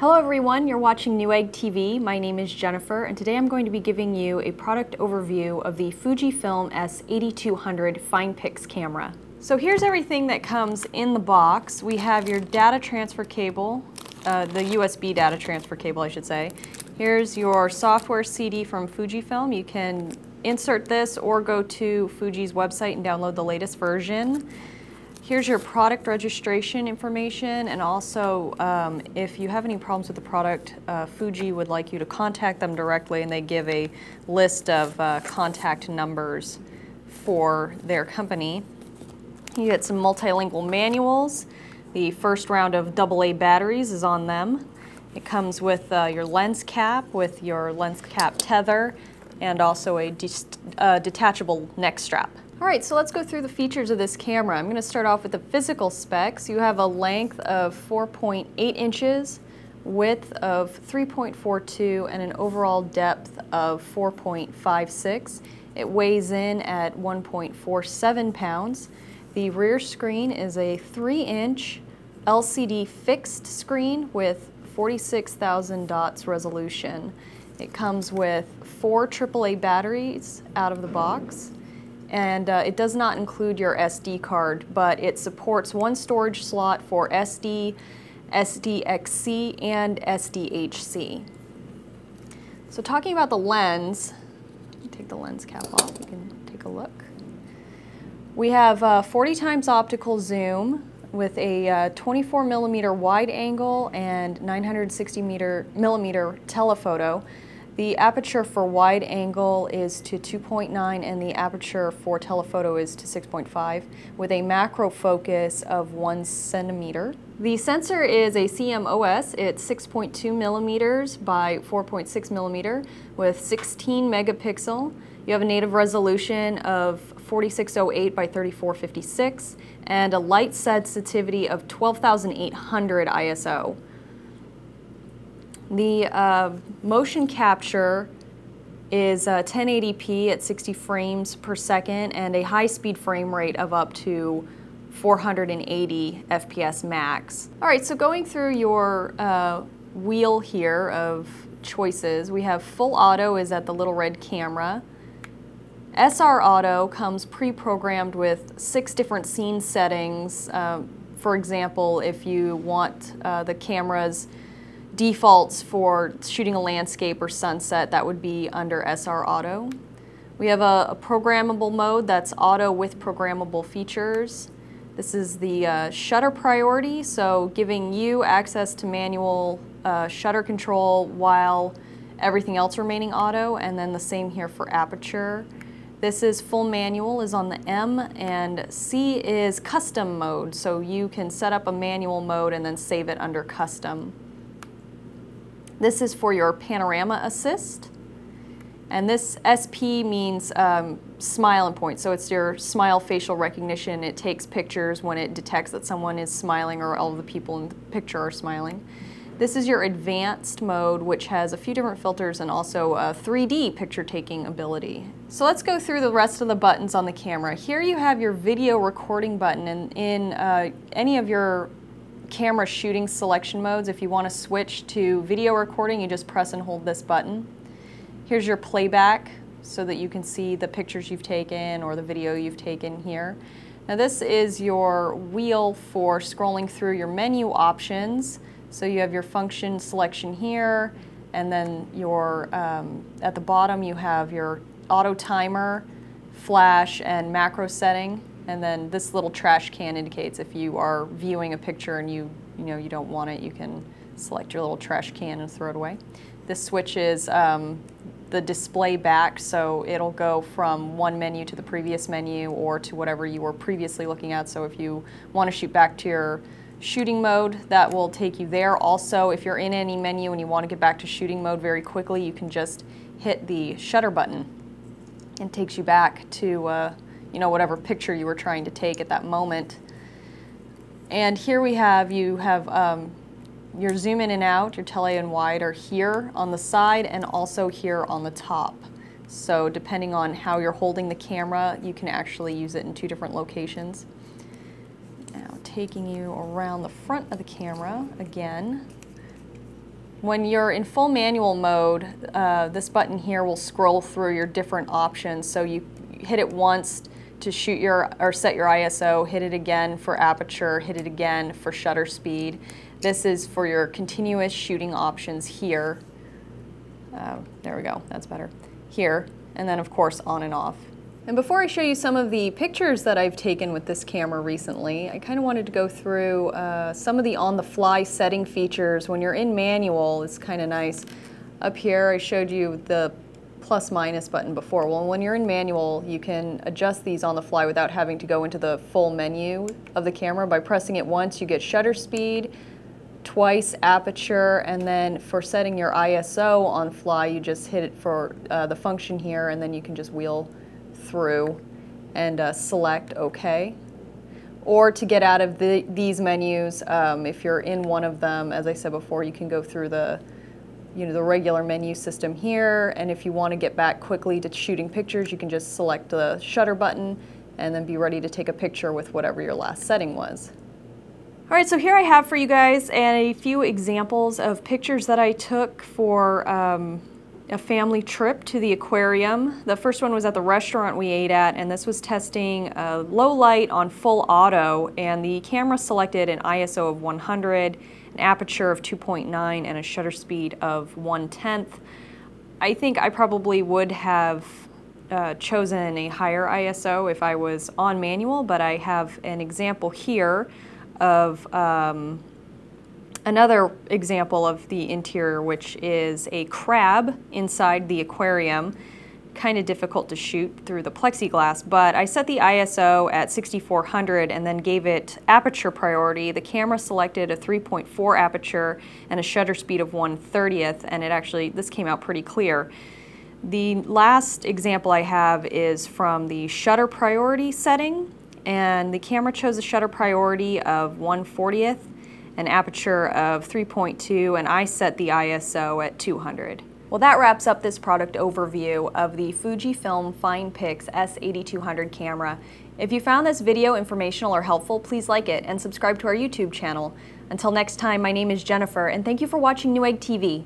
Hello everyone, you're watching Newegg TV. My name is Jennifer and today I'm going to be giving you a product overview of the Fujifilm S8200 FinePix camera. So here's everything that comes in the box. We have your data transfer cable, the USB data transfer cable I should say. Here's your software CD from Fujifilm. You can insert this or go to Fuji's website and download the latest version. Here's your product registration information, and also if you have any problems with the product, Fuji would like you to contact them directly, and they give a list of contact numbers for their company. You get some multilingual manuals. The first round of AA batteries is on them. It comes with your lens cap with your lens cap tether and also a detachable neck strap. All right, so let's go through the features of this camera. I'm going to start off with the physical specs. You have a length of 4.8 inches, width of 3.42, and an overall depth of 4.56. It weighs in at 1.47 pounds. The rear screen is a 3-inch LCD fixed screen with 46,000 dots resolution. It comes with 4 AAA batteries out of the box. And it does not include your SD card, but it supports one storage slot for SD, SDXC, and SDHC. So talking about the lens, take the lens cap off, you can take a look. We have 40 times optical zoom with a 24 millimeter wide angle and 960 millimeter telephoto. The aperture for wide angle is to 2.9 and the aperture for telephoto is to 6.5 with a macro focus of 1 centimeter. The sensor is a CMOS. It's 6.2 millimeters by 4.6 millimeter with 16 megapixel. You have a native resolution of 4608 by 3456 and a light sensitivity of 12,800 ISO. The motion capture is 1080p at 60 frames per second and a high-speed frame rate of up to 480 FPS max. All right, so going through your wheel here of choices, we have full auto is at the little red camera. SR auto comes pre-programmed with 6 different scene settings. For example, if you want the camera's defaults for shooting a landscape or sunset, that would be under SR Auto. We have a programmable mode that's auto with programmable features. This is the shutter priority, so giving you access to manual shutter control while everything else remaining auto, and then the same here for aperture. This is full manual is on the M, and C is custom mode, so you can set up a manual mode and then save it under custom. This is for your panorama assist, and this SP means smile and point, so it's your smile facial recognition. It takes pictures when it detects that someone is smiling or all of the people in the picture are smiling. This is your advanced mode, which has a few different filters and also a 3D picture taking ability. So let's go through the rest of the buttons on the camera. Here you have your video recording button, and in any of your camera shooting selection modes, if you want to switch to video recording, you just press and hold this button. Here's your playback so that you can see the pictures you've taken or the video you've taken here. Now this is your wheel for scrolling through your menu options. So you have your function selection here, and then your at the bottom you have your auto timer, flash, and macro setting. And then this little trash can indicates if you are viewing a picture and you don't want it, you can select your little trash can and throw it away. This switches the display back, so it'll go from one menu to the previous menu or to whatever you were previously looking at. So if you want to shoot back to your shooting mode, that will take you there. Also, if you're in any menu and you want to get back to shooting mode very quickly, you can just hit the shutter button. It takes you back to whatever picture you were trying to take at that moment. And here you have your zoom in and out, your tele and wide are here on the side and also here on the top. So depending on how you're holding the camera, you can actually use it in 2 different locations. Now taking you around the front of the camera again, When you're in full manual mode, this button here will scroll through your different options. So you hit it once to shoot or set your ISO, hit it again for aperture, hit it again for shutter speed. This is for your continuous shooting options here. There we go, that's better. Here, and then of course on and off. And before I show you some of the pictures that I've taken with this camera recently, I kind of wanted to go through some of the on-the-fly setting features. When you're in manual, it's kind of nice. Up here I showed you the plus minus button before. Well, when you're in manual, you can adjust these on the fly without having to go into the full menu of the camera. By pressing it once, you get shutter speed, twice aperture, and then for setting your ISO on fly, you just hit it for the function here, and then you can just wheel through and select OK. Or to get out of these menus, if you're in one of them, as I said before, you can go through the regular menu system here, and if you want to get back quickly to shooting pictures, you can just select the shutter button and then be ready to take a picture with whatever your last setting was. All right, so here I have for you guys a few examples of pictures that I took for a family trip to the aquarium. The first one was at the restaurant we ate at, and this was testing low light on full auto, and the camera selected an ISO of 100, an aperture of 2.9, and a shutter speed of 1/10. I think I probably would have chosen a higher ISO if I was on manual, but I have an example here of another example of the interior, which is a crab inside the aquarium. Kind of difficult to shoot through the plexiglass, but I set the ISO at 6400 and then gave it aperture priority. The camera selected a 3.4 aperture and a shutter speed of 1/30th, and this came out pretty clear. The last example I have is from the shutter priority setting, and the camera chose a shutter priority of 1/40th, an aperture of 3.2, and I set the ISO at 200. Well, that wraps up this product overview of the Fujifilm FinePix S8200 camera. If you found this video informational or helpful, please like it and subscribe to our YouTube channel. Until next time, my name is Jennifer, and thank you for watching Newegg TV.